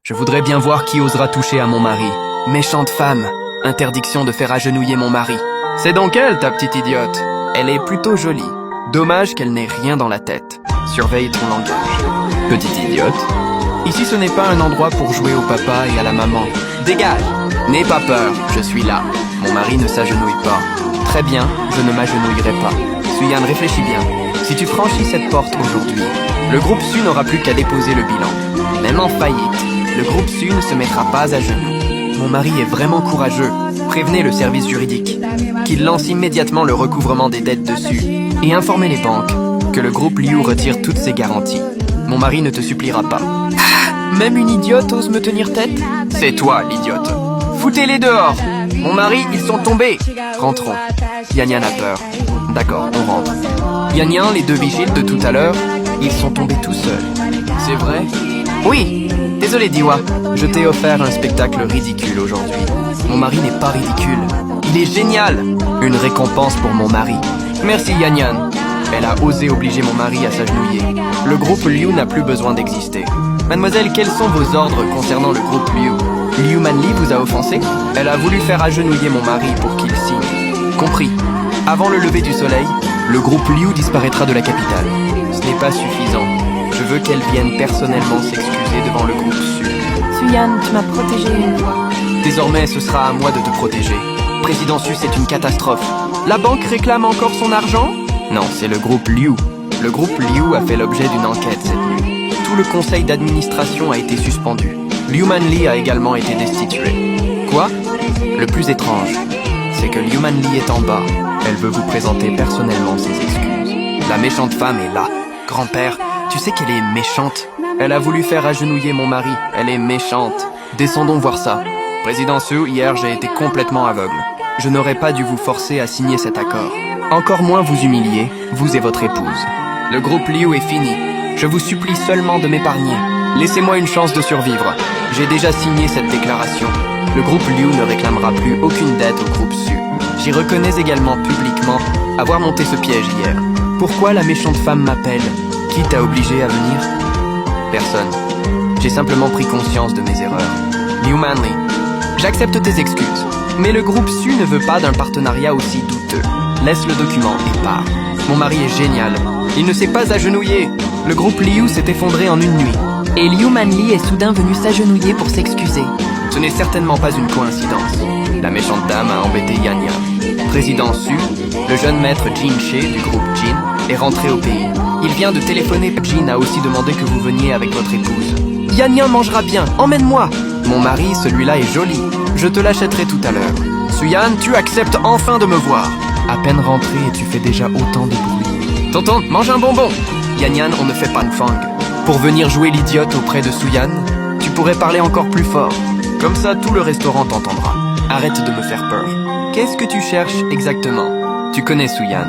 Je voudrais bien voir qui osera toucher à mon mari. Méchante femme. Interdiction de faire agenouiller mon mari. C'est donc elle, ta petite idiote. Elle est plutôt jolie. Dommage qu'elle n'ait rien dans la tête. Surveille ton langage. Petite idiote. Ici, ce n'est pas un endroit pour jouer au papa et à la maman. Dégage. N'aie pas peur, je suis là. Mon mari ne s'agenouille pas. Très bien, je ne m'agenouillerai pas. Suyan, réfléchis bien. Si tu franchis cette porte aujourd'hui, le groupe Su n'aura plus qu'à déposer le bilan. Même en faillite, le groupe Su ne se mettra pas à genoux. Mon mari est vraiment courageux. Prévenez le service juridique. Qu'il lance immédiatement le recouvrement des dettes dessus. Et informez les banques que le groupe Liu retire toutes ses garanties. Mon mari ne te suppliera pas. Même une idiote ose me tenir tête? C'est toi, l'idiote. Foutez-les dehors. Mon mari, ils sont tombés. Rentrons. Yan Yan a peur. D'accord, on rentre. Yan Yan, les deux vigiles de tout à l'heure, ils sont tombés tout seuls. C'est vrai? Oui. Désolé, Diwa. Je t'ai offert un spectacle ridicule aujourd'hui. Mon mari n'est pas ridicule. Il est génial. Une récompense pour mon mari. Merci, Yan Yan. Elle a osé obliger mon mari à s'agenouiller. Le groupe Liu n'a plus besoin d'exister. Mademoiselle, quels sont vos ordres concernant le groupe Liu? Liu Manli vous a offensé? Elle a voulu faire agenouiller mon mari pour qu'il signe. Compris. Avant le lever du soleil, le groupe Liu disparaîtra de la capitale. Ce n'est pas suffisant. Je veux qu'elle vienne personnellement s'excuser devant le groupe Su. Suyan, tu m'as protégé une fois. Désormais, ce sera à moi de te protéger. Président Su, c'est une catastrophe. La banque réclame encore son argent? Non, c'est le groupe Liu. Le groupe Liu a fait l'objet d'une enquête cette nuit. Tout le conseil d'administration a été suspendu. Liu Manli a également été destitué. Quoi? Le plus étrange, c'est que Liu Manli est en bas. Elle veut vous présenter personnellement ses excuses. La méchante femme est là. Grand-père, tu sais qu'elle est méchante. Elle a voulu faire agenouiller mon mari. Elle est méchante. Descendons voir ça. Président Su, hier j'ai été complètement aveugle. Je n'aurais pas dû vous forcer à signer cet accord. Encore moins vous humilier, vous et votre épouse. Le groupe Liu est fini. Je vous supplie seulement de m'épargner. Laissez-moi une chance de survivre. J'ai déjà signé cette déclaration. Le groupe Liu ne réclamera plus aucune dette au groupe Su. J'y reconnais également publiquement avoir monté ce piège hier. Pourquoi la méchante femme m'appelle? Qui t'a obligé à venir? Personne. J'ai simplement pris conscience de mes erreurs. Liu Manli, j'accepte tes excuses. Mais le groupe Su ne veut pas d'un partenariat aussi douteux. Laisse le document et pars. Mon mari est génial. Il ne s'est pas agenouillé. Le groupe Liu s'est effondré en une nuit. Et Liu Manli est soudain venu s'agenouiller pour s'excuser. Ce n'est certainement pas une coïncidence. La méchante dame a embêté Yan Yan. Président Su, le jeune maître Jin She du groupe Jin, est rentré au pays. Il vient de téléphoner. Jin a aussi demandé que vous veniez avec votre épouse. Yan Yan mangera bien, emmène-moi. Mon mari, celui-là est joli. Je te l'achèterai tout à l'heure. Suyan, tu acceptes enfin de me voir. À peine rentré et tu fais déjà autant de bruit. Tonton, mange un bonbon. Yan Yan, on ne fait pas de fang. Pour venir jouer l'idiote auprès de Suyan, tu pourrais parler encore plus fort. Comme ça, tout le restaurant t'entendra. Arrête de me faire peur. Qu'est-ce que tu cherches exactement? Tu connais Suyan.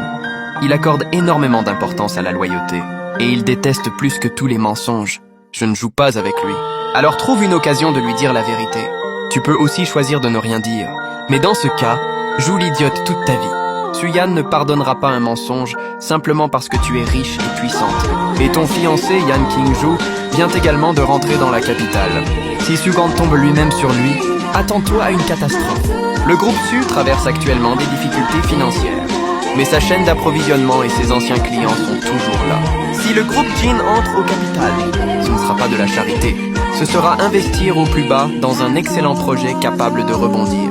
Il accorde énormément d'importance à la loyauté. Et il déteste plus que tous les mensonges. Je ne joue pas avec lui. Alors trouve une occasion de lui dire la vérité. Tu peux aussi choisir de ne rien dire. Mais dans ce cas, joue l'idiote toute ta vie. Suyan ne pardonnera pas un mensonge simplement parce que tu es riche et puissante. Et ton fiancé, Yan Qingju, vient également de rentrer dans la capitale. Si Sugand tombe lui-même sur lui, attends-toi à une catastrophe. Le groupe Su traverse actuellement des difficultés financières. Mais sa chaîne d'approvisionnement et ses anciens clients sont toujours là. Si le groupe Jin entre au capital, ce ne sera pas de la charité. Ce sera investir au plus bas dans un excellent projet capable de rebondir.